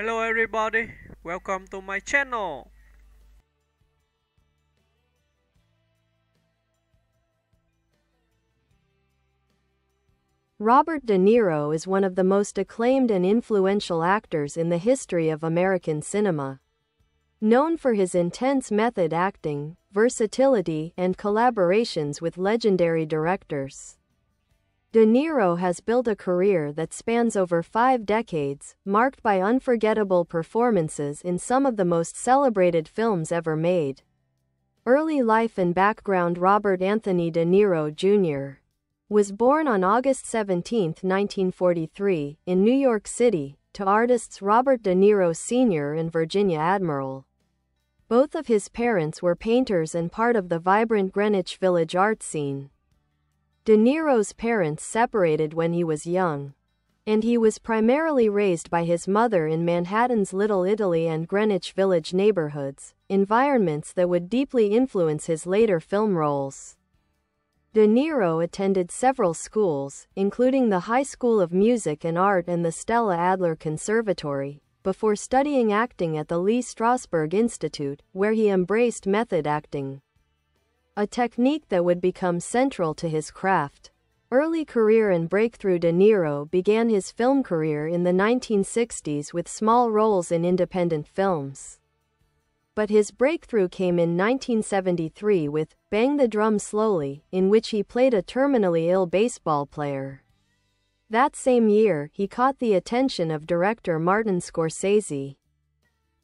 Hello everybody, welcome to my channel. Robert De Niro is one of the most acclaimed and influential actors in the history of American cinema. Known for his intense method acting, versatility, and collaborations with legendary directors, De Niro has built a career that spans over 5 decades, marked by unforgettable performances in some of the most celebrated films ever made. Early life and background. Robert Anthony De Niro Jr. was born on August 17, 1943, in New York City, to artists Robert De Niro Sr. and Virginia Admiral. Both of his parents were painters and part of the vibrant Greenwich Village art scene. De Niro's parents separated when he was young, and he was primarily raised by his mother in Manhattan's Little Italy and Greenwich Village neighborhoods, environments that would deeply influence his later film roles. De Niro attended several schools, including the High School of Music and Art and the Stella Adler Conservatory, before studying acting at the Lee Strasberg Institute, where he embraced method acting, a technique that would become central to his craft. Early career and breakthrough. De Niro began his film career in the 1960s with small roles in independent films. But his breakthrough came in 1973 with Bang the Drum Slowly, in which he played a terminally ill baseball player. That same year, he caught the attention of director Martin Scorsese,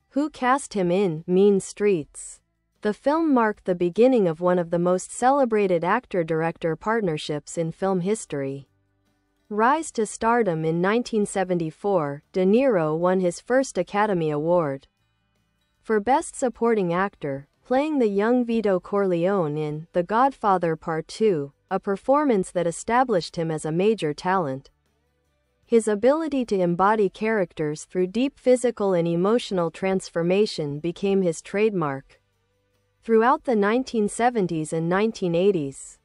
who cast him in Mean Streets. The film marked the beginning of one of the most celebrated actor-director partnerships in film history. Rise to stardom. In 1974, De Niro won his first Academy Award for Best Supporting Actor, playing the young Vito Corleone in The Godfather Part II, a performance that established him as a major talent. His ability to embody characters through deep physical and emotional transformation became his trademark. Throughout the 1970s and 1980s,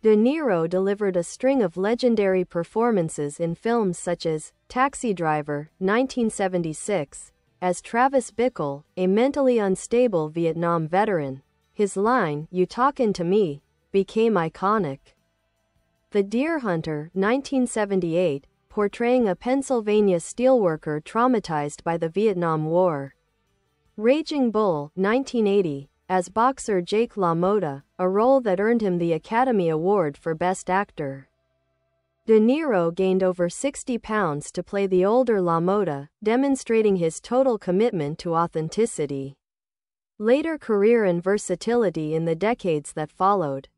De Niro delivered a string of legendary performances in films such as Taxi Driver, 1976, as Travis Bickle, a mentally unstable Vietnam veteran. His line, "You talkin' to me," became iconic. The Deer Hunter, 1978, portraying a Pennsylvania steelworker traumatized by the Vietnam War. Raging Bull, 1980, as boxer Jake LaMotta, a role that earned him the Academy Award for Best Actor. De Niro gained over 60 pounds to play the older LaMotta, demonstrating his total commitment to authenticity. Later career and versatility. In the decades that followed,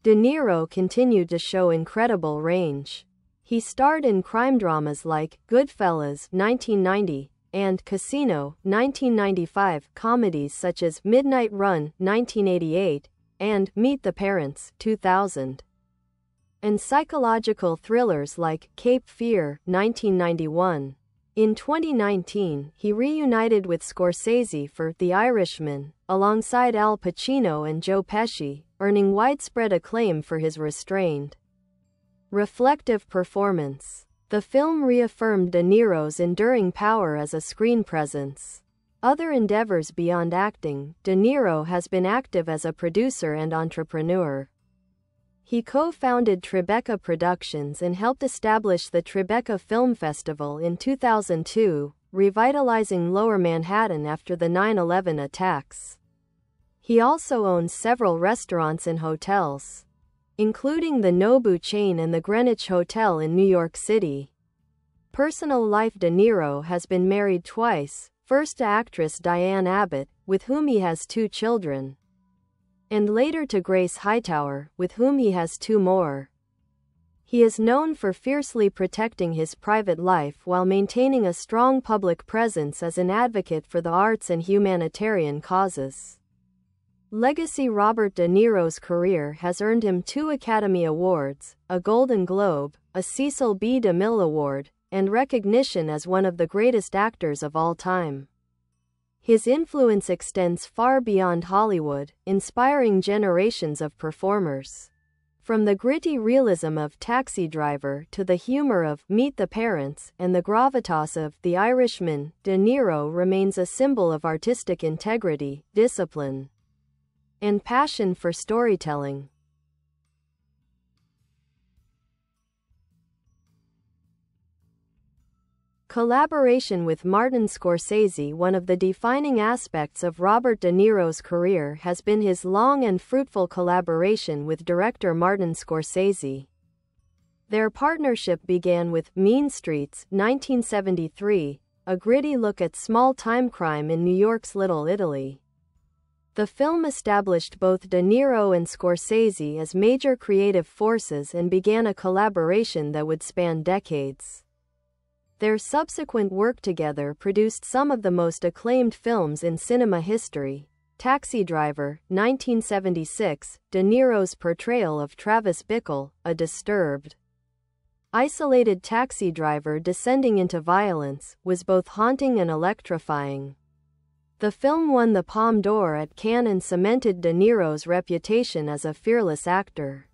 De Niro continued to show incredible range. He starred in crime dramas like Goodfellas, 1990, and Casino, 1995, comedies such as Midnight Run, 1988, and Meet the Parents, 2000, and psychological thrillers like Cape Fear, 1991. In 2019, he reunited with Scorsese for The Irishman, alongside Al Pacino and Joe Pesci, earning widespread acclaim for his restrained, reflective performance. The film reaffirmed De Niro's enduring power as a screen presence. Other endeavors beyond acting. De Niro has been active as a producer and entrepreneur. He co-founded Tribeca Productions and helped establish the Tribeca Film Festival in 2002, revitalizing Lower Manhattan after the 9/11 attacks. He also owns several restaurants and hotels, including the Nobu chain and the Greenwich Hotel in New York City. Personal life. De Niro has been married twice, first to actress Diane Abbott, with whom he has 2 children, and later to Grace Hightower, with whom he has 2 more. He is known for fiercely protecting his private life while maintaining a strong public presence as an advocate for the arts and humanitarian causes. Legacy. Robert De Niro's career has earned him 2 Academy Awards, a Golden Globe, a Cecil B. DeMille Award, and recognition as one of the greatest actors of all time. His influence extends far beyond Hollywood, inspiring generations of performers. From the gritty realism of Taxi Driver to the humor of Meet the Parents and the gravitas of The Irishman, De Niro remains a symbol of artistic integrity, discipline, and passion for storytelling. Collaboration with Martin Scorsese. One of the defining aspects of Robert De Niro's career has been his long and fruitful collaboration with director Martin Scorsese. Their partnership began with Mean Streets, 1973, a gritty look at small-time crime in New York's Little Italy. The film established both De Niro and Scorsese as major creative forces and began a collaboration that would span decades. Their subsequent work together produced some of the most acclaimed films in cinema history. Taxi Driver, 1976, De Niro's portrayal of Travis Bickle, a disturbed, isolated taxi driver descending into violence, was both haunting and electrifying. The film won the Palme d'Or at Cannes and cemented De Niro's reputation as a fearless actor.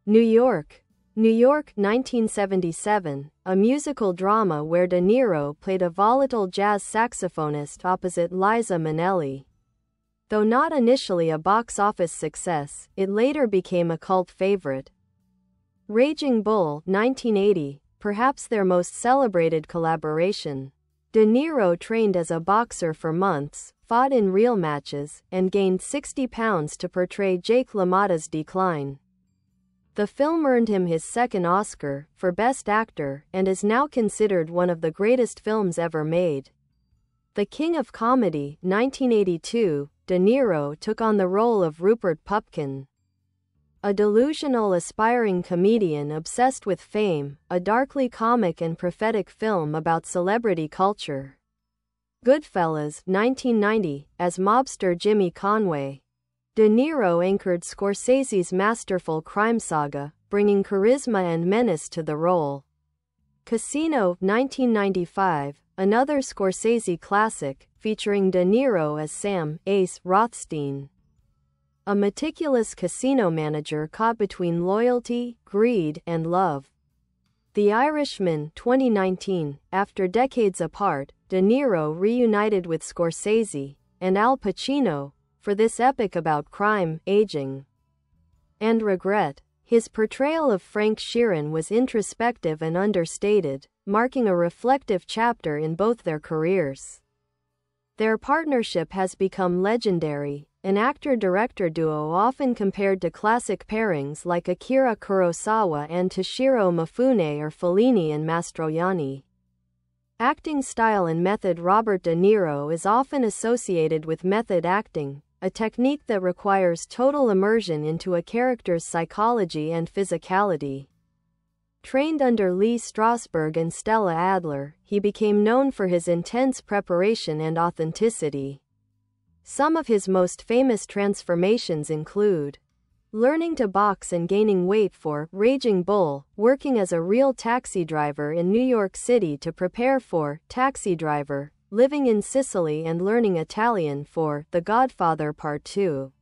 New York, 1977, a musical drama where De Niro played a volatile jazz saxophonist opposite Liza Minnelli. Though not initially a box office success, it later became a cult favorite. Raging Bull, 1980, perhaps their most celebrated collaboration. De Niro trained as a boxer for months, fought in real matches, and gained 60 pounds to portray Jake LaMotta's decline. The film earned him his second Oscar, for Best Actor, and is now considered one of the greatest films ever made. The King of Comedy, 1982, De Niro took on the role of Rupert Pupkin, a delusional aspiring comedian obsessed with fame, a darkly comic and prophetic film about celebrity culture. Goodfellas, 1990, as mobster Jimmy Conway. De Niro anchored Scorsese's masterful crime saga, bringing charisma and menace to the role. Casino, 1995, another Scorsese classic, featuring De Niro as Sam Ace Rothstein, a meticulous casino manager caught between loyalty, greed, and love. The Irishman, 2019, after decades apart, De Niro reunited with Scorsese and Al Pacino for this epic about crime, aging, and regret. His portrayal of Frank Sheeran was introspective and understated, marking a reflective chapter in both their careers. Their partnership has become legendary, an actor-director duo often compared to classic pairings like Akira Kurosawa and Toshiro Mifune or Fellini and Mastroianni. Acting style and method. Robert De Niro is often associated with method acting, a technique that requires total immersion into a character's psychology and physicality. Trained under Lee Strasberg and Stella Adler, he became known for his intense preparation and authenticity. Some of his most famous transformations include learning to box and gaining weight for Raging Bull, working as a real taxi driver in New York City to prepare for Taxi Driver, living in Sicily and learning Italian for The Godfather Part 2.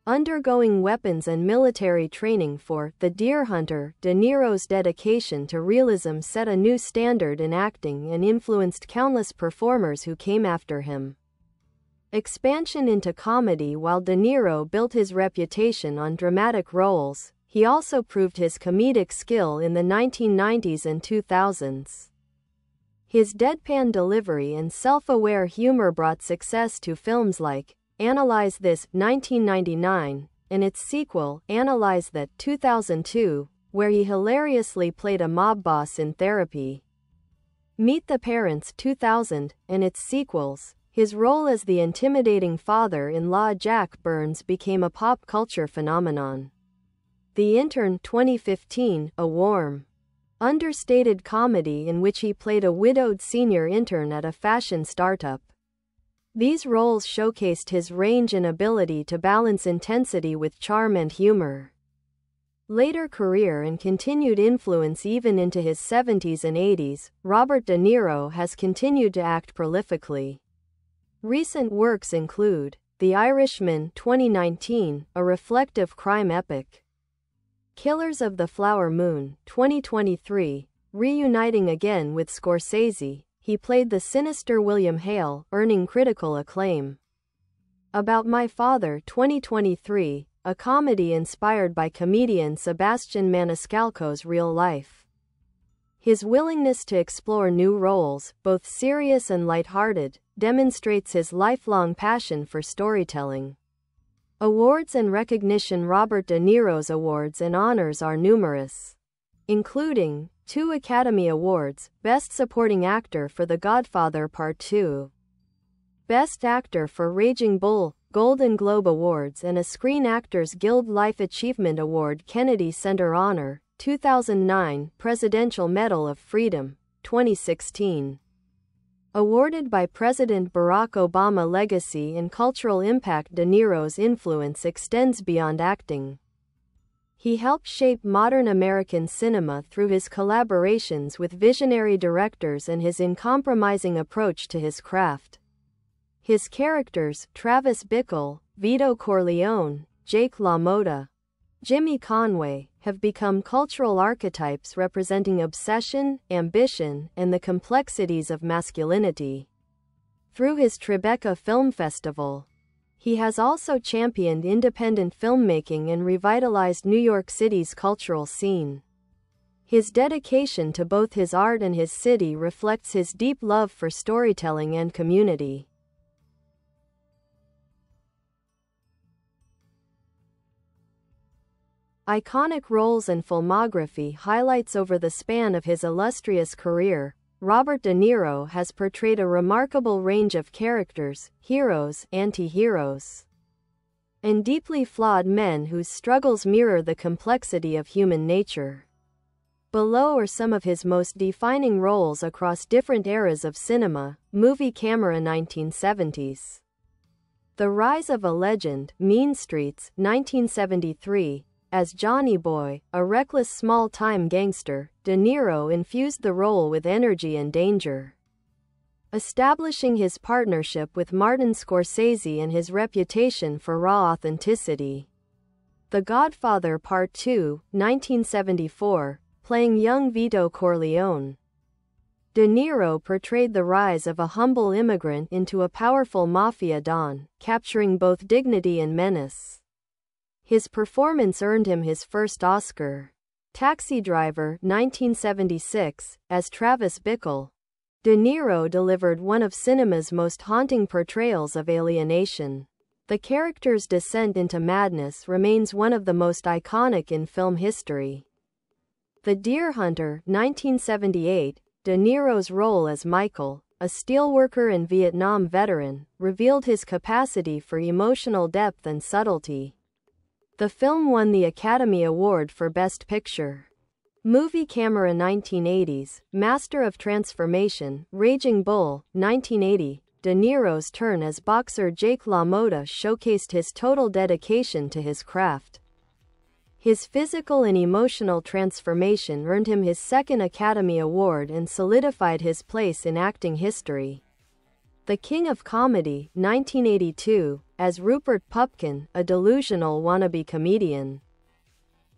Undergoing weapons and military training for The Deer Hunter. De Niro's dedication to realism set a new standard in acting and influenced countless performers who came after him. Expansion into comedy. While De Niro built his reputation on dramatic roles, he also proved his comedic skill in the 1990s and 2000s. His deadpan delivery and self-aware humor brought success to films like Analyze This, 1999, and its sequel, Analyze That, 2002, where he hilariously played a mob boss in Therapy. Meet the Parents, 2000, and its sequels. His role as the intimidating father-in-law Jack Burns became a pop culture phenomenon. The Intern, 2015, a warm, understated comedy in which he played a widowed senior intern at a fashion startup. These roles showcased his range and ability to balance intensity with charm and humor. Later career and continued influence. Even into his 70s and 80s, Robert De Niro has continued to act prolifically. Recent works include The Irishman, 2019, a reflective crime epic; Killers of the Flower Moon, 2023. Reuniting again with Scorsese, he played the sinister William Hale, earning critical acclaim. About My Father, 2023, a comedy inspired by comedian Sebastian Maniscalco's real life. His willingness to explore new roles, both serious and lighthearted, demonstrates his lifelong passion for storytelling. Awards and recognition. Robert De Niro's awards and honors are numerous, including 2 Academy Awards, Best Supporting Actor for The Godfather Part 2, Best Actor for Raging Bull, Golden Globe Awards and a Screen Actors Guild Life Achievement Award. Kennedy Center Honor, 2009, Presidential Medal of Freedom, 2016. Awarded by President Barack Obama. Legacy and cultural impact. De Niro's influence extends beyond acting. He helped shape modern American cinema through his collaborations with visionary directors and his uncompromising approach to his craft. His characters, Travis Bickle, Vito Corleone, Jake LaMotta, Jimmy Conway, have become cultural archetypes representing obsession, ambition, and the complexities of masculinity. Through his Tribeca Film Festival, he has also championed independent filmmaking and revitalized New York City's cultural scene. His dedication to both his art and his city reflects his deep love for storytelling and community. Iconic roles and filmography. Highlights. Over the span of his illustrious career, Robert De Niro has portrayed a remarkable range of characters, heroes, anti-heroes, and deeply flawed men whose struggles mirror the complexity of human nature. Below are some of his most defining roles across different eras of cinema. Movie camera. 1970s. The Rise of a Legend, Mean Streets, 1973. As Johnny Boy, a reckless small-time gangster, De Niro infused the role with energy and danger, establishing his partnership with Martin Scorsese and his reputation for raw authenticity. The Godfather Part 2, 1974, playing young Vito Corleone. De Niro portrayed the rise of a humble immigrant into a powerful mafia don, capturing both dignity and menace. His performance earned him his first Oscar. Taxi Driver, 1976, as Travis Bickle. De Niro delivered one of cinema's most haunting portrayals of alienation. The character's descent into madness remains one of the most iconic in film history. The Deer Hunter, 1978, De Niro's role as Michael, a steelworker and Vietnam veteran, revealed his capacity for emotional depth and subtlety. The film won the Academy Award for Best Picture. Movie camera. 1980s, Master of Transformation, Raging Bull, 1980. De Niro's turn as boxer Jake LaMotta showcased his total dedication to his craft. His physical and emotional transformation earned him his second Academy Award and solidified his place in acting history. The King of Comedy, 1982, as Rupert Pupkin, a delusional wannabe comedian.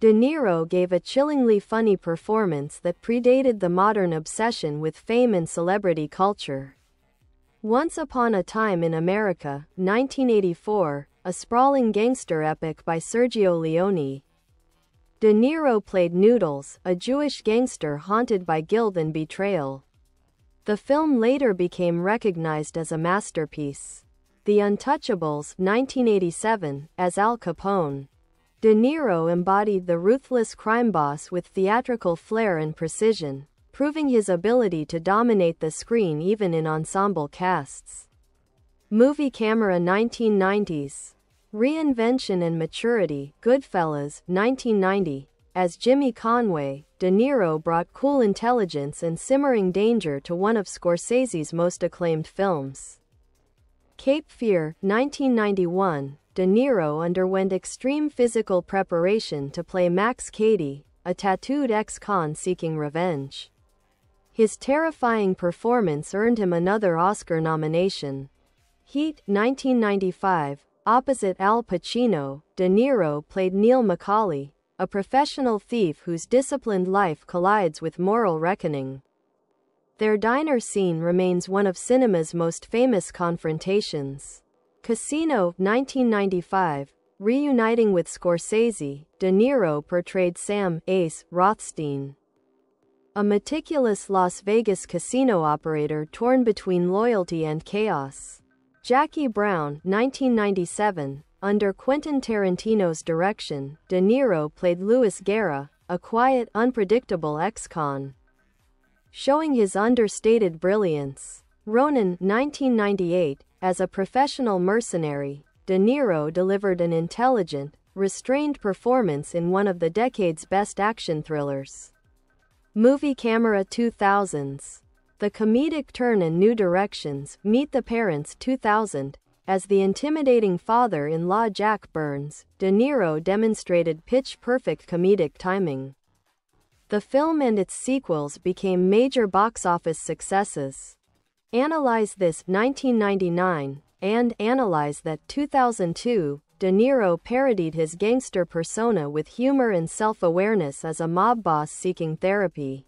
De Niro gave a chillingly funny performance that predated the modern obsession with fame and celebrity culture. Once Upon a Time in America, 1984, a sprawling gangster epic by Sergio Leone. De Niro played Noodles, a Jewish gangster haunted by guilt and betrayal. The film later became recognized as a masterpiece. The Untouchables, 1987, as Al Capone. De Niro embodied the ruthless crime boss with theatrical flair and precision, proving his ability to dominate the screen even in ensemble casts. Movie camera. 1990s. Reinvention and Maturity, Goodfellas, 1990. As Jimmy Conway, De Niro brought cool intelligence and simmering danger to one of Scorsese's most acclaimed films. Cape Fear, 1991. De Niro underwent extreme physical preparation to play Max Cady, a tattooed ex-con seeking revenge. His terrifying performance earned him another Oscar nomination. Heat, 1995. Opposite Al Pacino, De Niro played Neil McCauley, a professional thief whose disciplined life collides with moral reckoning. Their diner scene remains one of cinema's most famous confrontations. Casino, 1995. Reuniting with Scorsese, De Niro portrayed Sam Ace Rothstein, a meticulous Las Vegas casino operator torn between loyalty and chaos. Jackie Brown, 1997. Under Quentin Tarantino's direction, De Niro played Louis Guerra, a quiet, unpredictable ex-con, showing his understated brilliance. Ronin, 1998. As a professional mercenary, De Niro delivered an intelligent, restrained performance in one of the decade's best action thrillers. Movie Camera 2000s. The comedic turn and new directions. Meet the Parents 2000. As the intimidating father-in-law Jack Burns, De Niro demonstrated pitch-perfect comedic timing. The film and its sequels became major box office successes. Analyze This, 1999, and Analyze That, 2002. De Niro parodied his gangster persona with humor and self-awareness as a mob boss seeking therapy.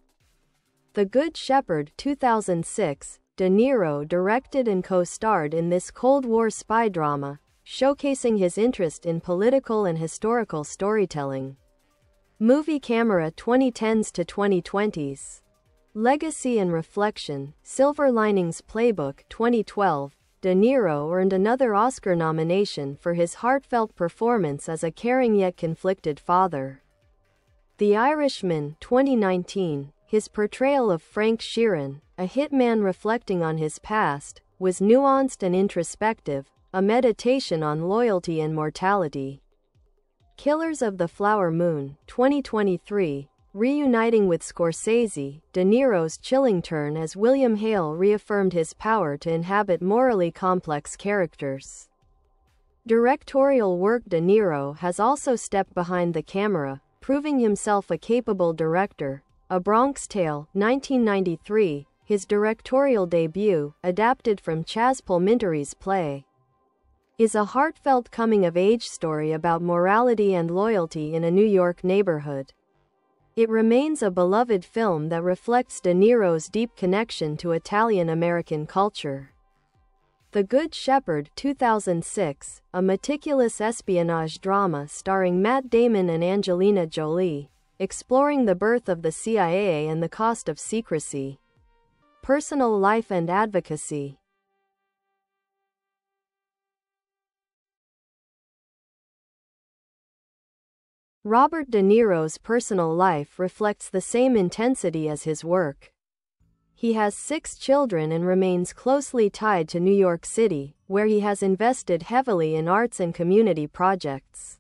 The Good Shepherd, 2006. De Niro directed and co-starred in this Cold War spy drama, showcasing his interest in political and historical storytelling. Movie Camera 2010s to 2020s. Legacy and Reflection, Silver Linings Playbook, 2012. De Niro earned another Oscar nomination for his heartfelt performance as a caring yet conflicted father. The Irishman, 2019. His portrayal of Frank Sheeran, a hitman reflecting on his past, was nuanced and introspective, a meditation on loyalty and mortality. Killers of the Flower Moon, 2023. Reuniting with Scorsese, De Niro's chilling turn as William Hale reaffirmed his power to inhabit morally complex characters. Directorial work. De Niro has also stepped behind the camera, proving himself a capable director. A Bronx Tale, 1993, his directorial debut, adapted from Chaz Palminteri's play, is a heartfelt coming-of-age story about morality and loyalty in a New York neighborhood. It remains a beloved film that reflects De Niro's deep connection to Italian-American culture. The Good Shepherd, 2006, a meticulous espionage drama starring Matt Damon and Angelina Jolie, exploring the birth of the CIA and the cost of secrecy, personal life and advocacy. Robert De Niro's personal life reflects the same intensity as his work. He has 6 children and remains closely tied to New York City, where he has invested heavily in arts and community projects.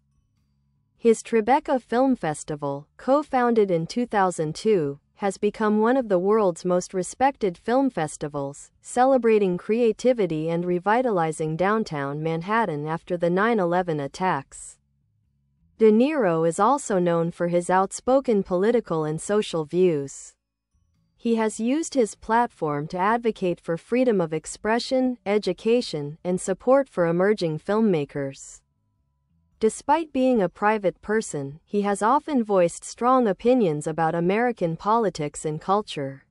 His Tribeca Film Festival, co-founded in 2002, has become one of the world's most respected film festivals, celebrating creativity and revitalizing downtown Manhattan after the 9/11 attacks. De Niro is also known for his outspoken political and social views. He has used his platform to advocate for freedom of expression, education, and support for emerging filmmakers. Despite being a private person, he has often voiced strong opinions about American politics and culture.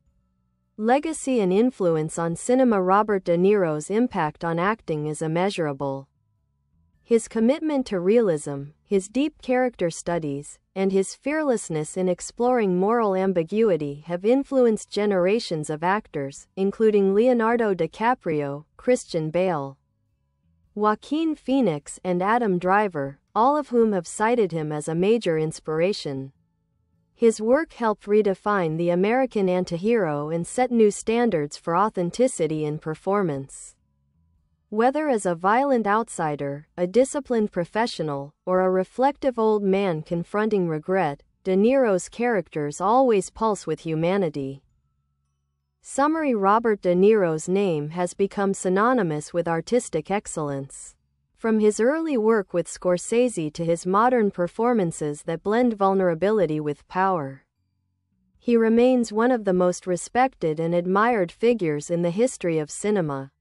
Legacy and influence on cinema. Robert De Niro's impact on acting is immeasurable. His commitment to realism, his deep character studies, and his fearlessness in exploring moral ambiguity have influenced generations of actors, including Leonardo DiCaprio, Christian Bale, Joaquin Phoenix, and Adam Driver, all of whom have cited him as a major inspiration. His work helped redefine the American antihero and set new standards for authenticity in performance. Whether as a violent outsider, a disciplined professional, or a reflective old man confronting regret, De Niro's characters always pulse with humanity. Summary. Robert De Niro's name has become synonymous with artistic excellence. From his early work with Scorsese to his modern performances that blend vulnerability with power, he remains one of the most respected and admired figures in the history of cinema.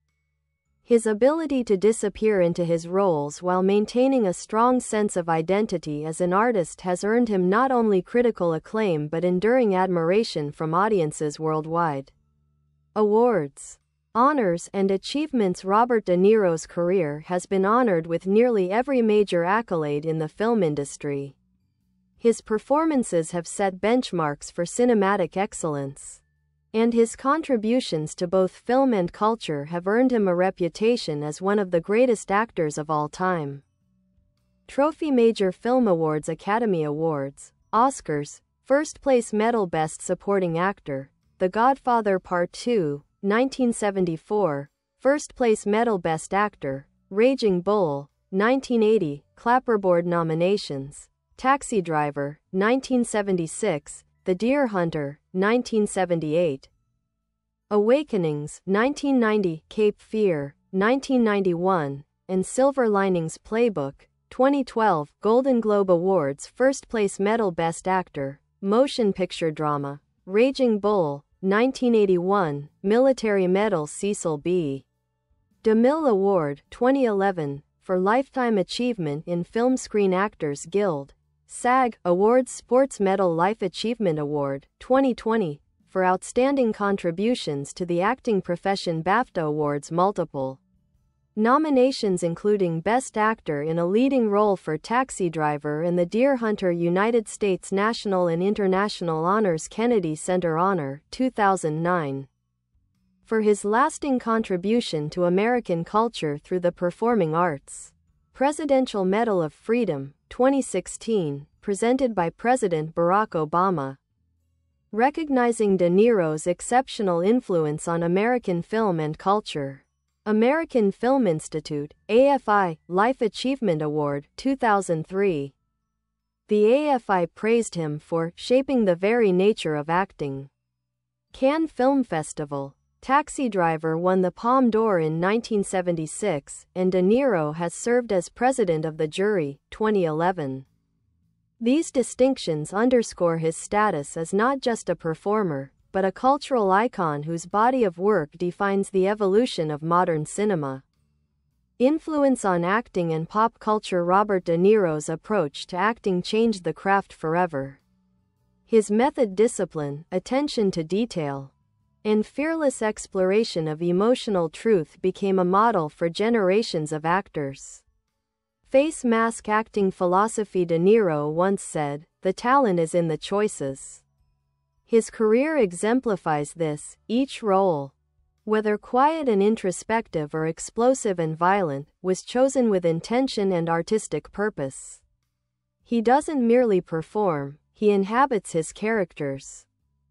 His ability to disappear into his roles while maintaining a strong sense of identity as an artist has earned him not only critical acclaim but enduring admiration from audiences worldwide. Awards, honors, and achievements. Robert De Niro's career has been honored with nearly every major accolade in the film industry. His performances have set benchmarks for cinematic excellence, and his contributions to both film and culture have earned him a reputation as one of the greatest actors of all time. Trophy Major Film Awards, Academy Awards, Oscars, First Place Medal, Best Supporting Actor, The Godfather Part 2, 1974, First Place Medal, Best Actor, Raging Bull, 1980, Clapperboard nominations, Taxi Driver, 1976, The Deer Hunter, 1978, Awakenings, 1990, Cape Fear, 1991, and Silver Linings Playbook, 2012. Golden Globe Awards, First Place Medal, Best Actor, Motion Picture Drama, Raging Bull, 1981, Military Medal, Cecil B. DeMille Award, 2011, for Lifetime Achievement in Film. Screen Actors Guild, SAG Awards Sports Medal Life Achievement Award, 2020, for outstanding contributions to the acting profession. BAFTA Awards multiple nominations including Best Actor in a Leading Role for Taxi Driver and The Deer Hunter. United States National and International Honors, Kennedy Center Honor, 2009, for his lasting contribution to American culture through the performing arts. Presidential Medal of Freedom, 2016, presented by President Barack Obama, recognizing De Niro's exceptional influence on American film and culture. American Film Institute, AFI, Life Achievement Award, 2003. The AFI praised him for shaping the very nature of acting. Cannes Film Festival, Taxi Driver won the Palme d'Or in 1976, and De Niro has served as president of the jury, 2011. These distinctions underscore his status as not just a performer, but a cultural icon whose body of work defines the evolution of modern cinema. Influence on acting and pop culture. Robert De Niro's approach to acting changed the craft forever. His method, discipline, attention to detail, and fearless exploration of emotional truth became a model for generations of actors. Face mask acting philosophy. De Niro once said, "The talent is in the choices." His career exemplifies this. Each role, whether quiet and introspective or explosive and violent, was chosen with intention and artistic purpose. He doesn't merely perform, he inhabits his characters,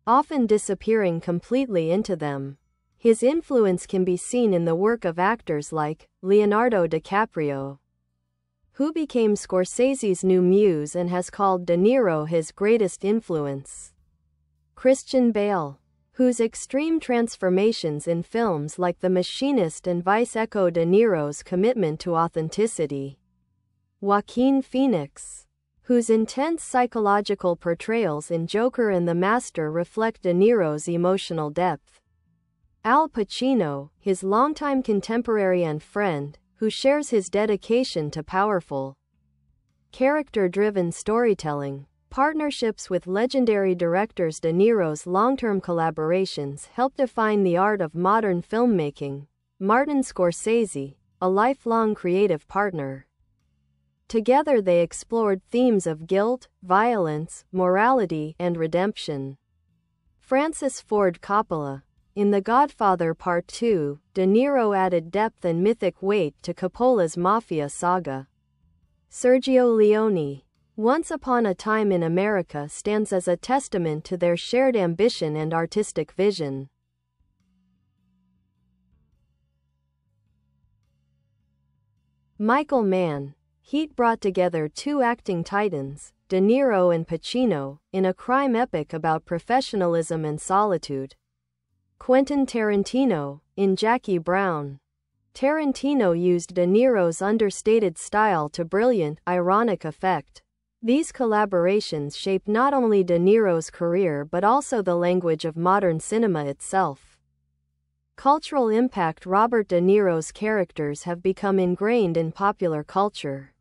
often disappearing completely into them. His influence can be seen in the work of actors like Leonardo DiCaprio, who became Scorsese's new muse and has called De Niro his greatest influence. Christian Bale, whose extreme transformations in films like The Machinist and Vice echo De Niro's commitment to authenticity. Joaquin Phoenix, whose intense psychological portrayals in Joker and The Master reflect De Niro's emotional depth. Al Pacino, his longtime contemporary and friend, who shares his dedication to powerful, character-driven storytelling. Partnerships with legendary directors. De Niro's long-term collaborations help define the art of modern filmmaking. Martin Scorsese, a lifelong creative partner. Together they explored themes of guilt, violence, morality, and redemption. Francis Ford Coppola. In The Godfather Part 2, De Niro added depth and mythic weight to Coppola's mafia saga. Sergio Leone. Once Upon a Time in America stands as a testament to their shared ambition and artistic vision. Michael Mann. Heat brought together two acting titans, De Niro and Pacino, in a crime epic about professionalism and solitude. Quentin Tarantino. In Jackie Brown, Tarantino used De Niro's understated style to brilliant, ironic effect. These collaborations shaped not only De Niro's career but also the language of modern cinema itself. Cultural impact. Robert De Niro's characters have become ingrained in popular culture.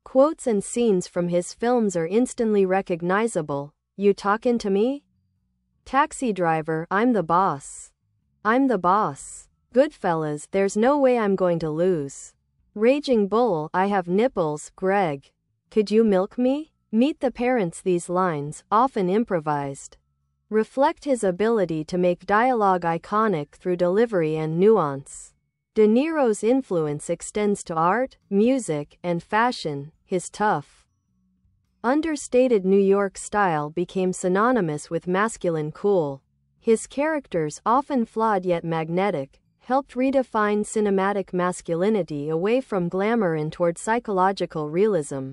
Quotes and scenes from his films are instantly recognizable. "You talkin' to me?" "Taxi driver, I'm the boss. I'm the boss." "Goodfellas, there's no way I'm going to lose." "Raging Bull, I have nipples." "Greg, could you milk me?" Meet the Parents. These lines, often improvised, reflect his ability to make dialogue iconic through delivery and nuance. De Niro's influence extends to art, music, and fashion. His tough, understated New York style became synonymous with masculine cool. His characters, often flawed yet magnetic, helped redefine cinematic masculinity away from glamour and toward psychological realism.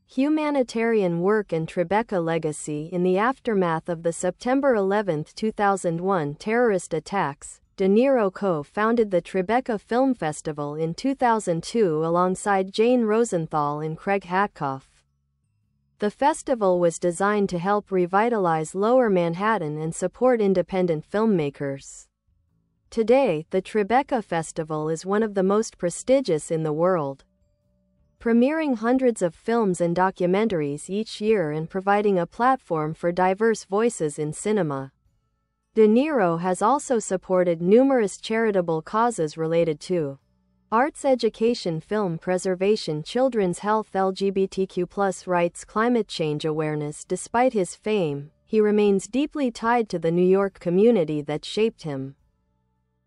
Humanitarian work and Tribeca legacy. In the aftermath of the September 11, 2001 terrorist attacks, De Niro co-founded the Tribeca Film Festival in 2002 alongside Jane Rosenthal and Craig Hatkoff. The festival was designed to help revitalize Lower Manhattan and support independent filmmakers. Today, the Tribeca Festival is one of the most prestigious in the world, premiering hundreds of films and documentaries each year and providing a platform for diverse voices in cinema. De Niro has also supported numerous charitable causes related to arts, education, film preservation, children's health, LGBTQ+ rights, climate change awareness. Despite his fame, he remains deeply tied to the New York community that shaped him.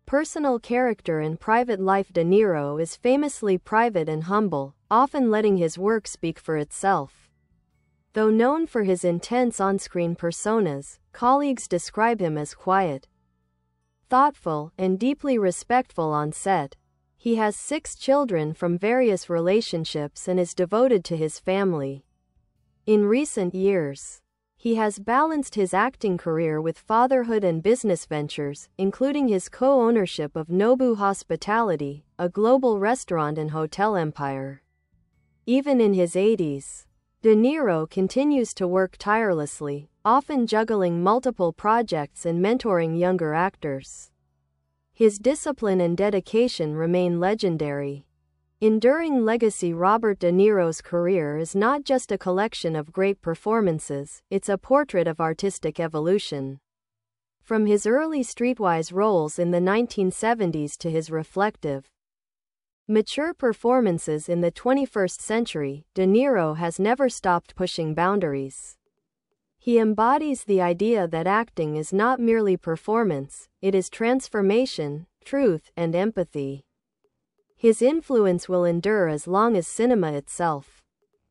Personal character and private life. De Niro is famously private and humble, often letting his work speak for itself. Though known for his intense on-screen personas, colleagues describe him as quiet, thoughtful, and deeply respectful on set. He has 6 children from various relationships and is devoted to his family. In recent years, he has balanced his acting career with fatherhood and business ventures, including his co-ownership of Nobu Hospitality, a global restaurant and hotel empire. Even in his 80s, De Niro continues to work tirelessly, often juggling multiple projects and mentoring younger actors. His discipline and dedication remain legendary. Enduring legacy. Robert De Niro's career is not just a collection of great performances, it's a portrait of artistic evolution. From his early streetwise roles in the 1970s to his reflective, mature performances in the 21st century, De Niro has never stopped pushing boundaries. He embodies the idea that acting is not merely performance, it is transformation, truth, and empathy. His influence will endure as long as cinema itself.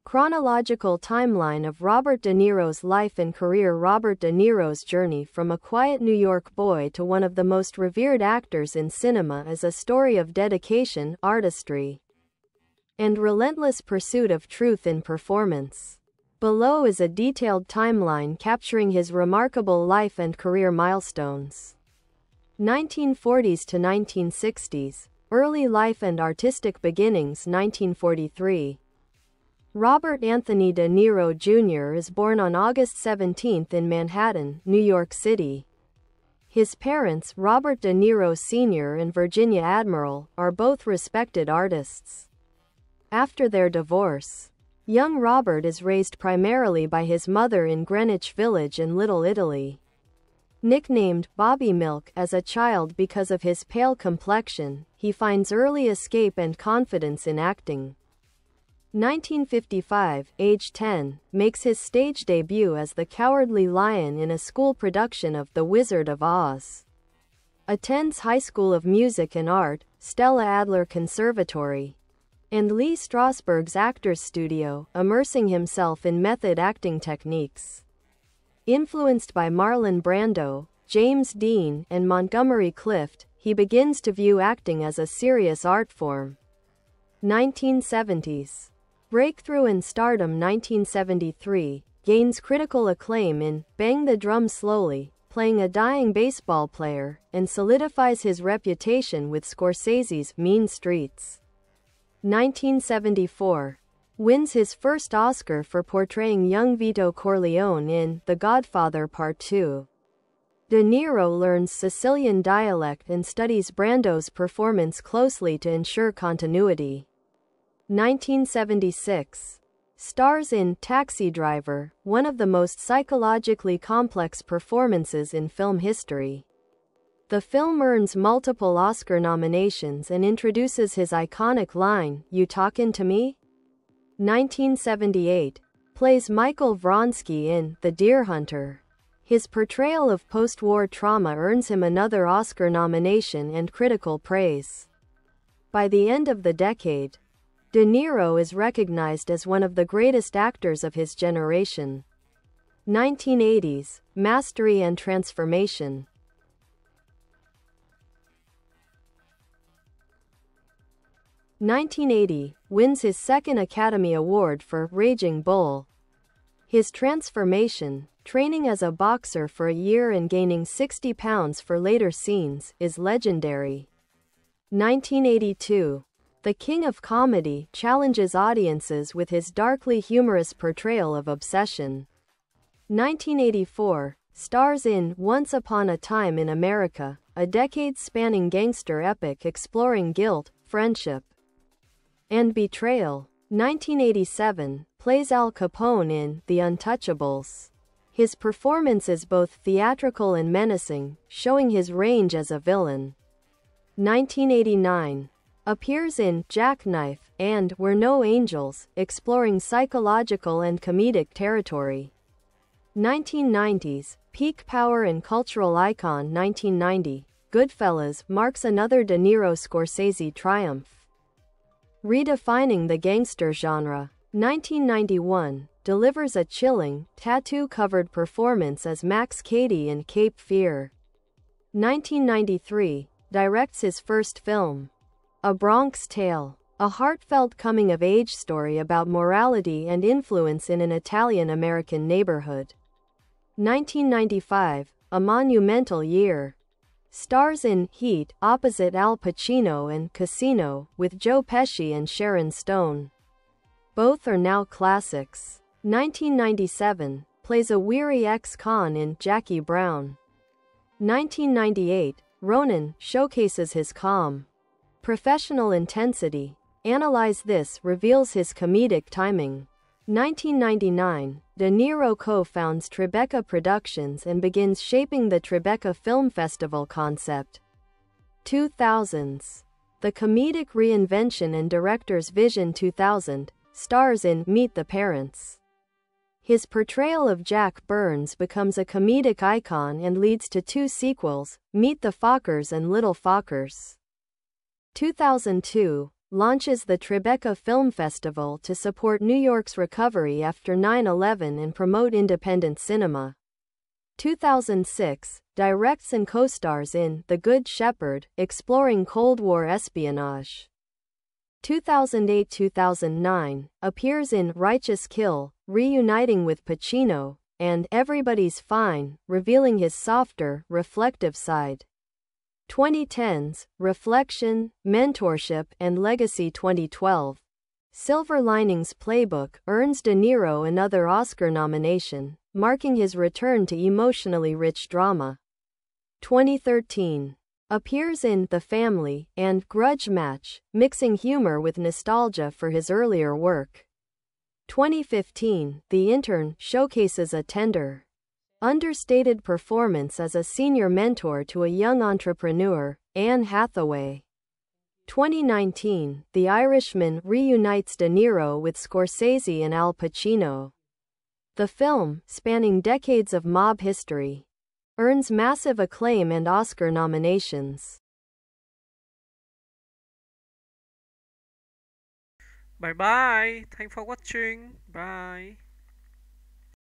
Chronological timeline of Robert De Niro's life and career. Robert De Niro's journey from a quiet New York boy to one of the most revered actors in cinema is a story of dedication, artistry, and relentless pursuit of truth in performance. Below is a detailed timeline capturing his remarkable life and career milestones. 1940s to 1960s, early life and artistic beginnings. 1943. Robert Anthony De Niro Jr. is born on August 17 in Manhattan, New York City. His parents, Robert De Niro Sr. and Virginia Admiral, are both respected artists. After their divorce, young Robert is raised primarily by his mother in Greenwich Village in Little Italy. Nicknamed Bobby Milk as a child because of his pale complexion, he finds early escape and confidence in acting. 1955, age 10, makes his stage debut as the Cowardly Lion in a school production of The Wizard of Oz. Attends High School of Music and Art, Stella Adler Conservatory, and Lee Strasberg's Actors Studio, immersing himself in method acting techniques. Influenced by Marlon Brando, James Dean, and Montgomery Clift, he begins to view acting as a serious art form. 1970s. Breakthrough and stardom. 1973, gains critical acclaim in Bang the Drum Slowly, playing a dying baseball player, and solidifies his reputation with Scorsese's Mean Streets. 1974, wins his first Oscar for portraying young Vito Corleone in The Godfather Part II. De Niro learns Sicilian dialect and studies Brando's performance closely to ensure continuity. 1976. Stars in Taxi Driver, one of the most psychologically complex performances in film history. The film earns multiple Oscar nominations and introduces his iconic line, "You talkin' to me?" 1978. Plays Michael Vronsky in The Deer Hunter. His portrayal of post-war trauma earns him another Oscar nomination and critical praise. By the end of the decade, De Niro is recognized as one of the greatest actors of his generation. 1980s. Mastery and transformation. 1980, wins his second Academy Award for Raging Bull. His transformation, training as a boxer for a year and gaining 60 pounds for later scenes, is legendary. 1982. The King of Comedy challenges audiences with his darkly humorous portrayal of obsession. 1984. Stars in Once Upon a Time in America, a decade-spanning gangster epic exploring guilt, friendship, and betrayal. 1987. Plays Al Capone in The Untouchables. His performance is both theatrical and menacing, showing his range as a villain. 1989. Appears in Jackknife and We're No Angels, exploring psychological and comedic territory. 1990s. Peak power and cultural icon. 1990. Goodfellas marks another De Niro-Scorsese triumph, redefining the gangster genre. 1991. Delivers a chilling, tattoo-covered performance as Max Cady in Cape Fear. 1993. Directs his first film, A Bronx Tale, a heartfelt coming-of-age story about morality and influence in an Italian-American neighborhood. 1995. A monumental year. Stars in Heat, opposite Al Pacino, and Casino, with Joe Pesci and Sharon Stone. Both are now classics. 1997. Plays a weary ex-con in Jackie Brown. 1998. Ronin showcases his calm, professional intensity. Analyze This reveals his comedic timing. 1999. De Niro co-founds Tribeca Productions and begins shaping the Tribeca Film Festival concept. 2000s. The comedic reinvention and director's vision. 2000. Stars in Meet the Parents. His portrayal of Jack Burns becomes a comedic icon and leads to two sequels, Meet the Fockers and Little Fockers. 2002. Launches the Tribeca Film Festival to support New York's recovery after 9/11 and promote independent cinema. 2006. Directs and co-stars in The Good Shepherd, exploring Cold War espionage. 2008-2009. Appears in Righteous Kill, reuniting with Pacino, and Everybody's Fine, revealing his softer, reflective side. 2010s. Reflection, Mentorship, and Legacy. 2012. Silver Linings Playbook earns De Niro another Oscar nomination, marking his return to emotionally rich drama. 2013. Appears in The Family and Grudge Match, mixing humor with nostalgia for his earlier work. 2015. The Intern showcases a tender, understated performance as a senior mentor to a young entrepreneur, Anne Hathaway. 2019. The Irishman reunites De Niro with Scorsese and Al Pacino. The film, spanning decades of mob history, earns massive acclaim and Oscar nominations. Bye bye. Thanks for watching. Bye.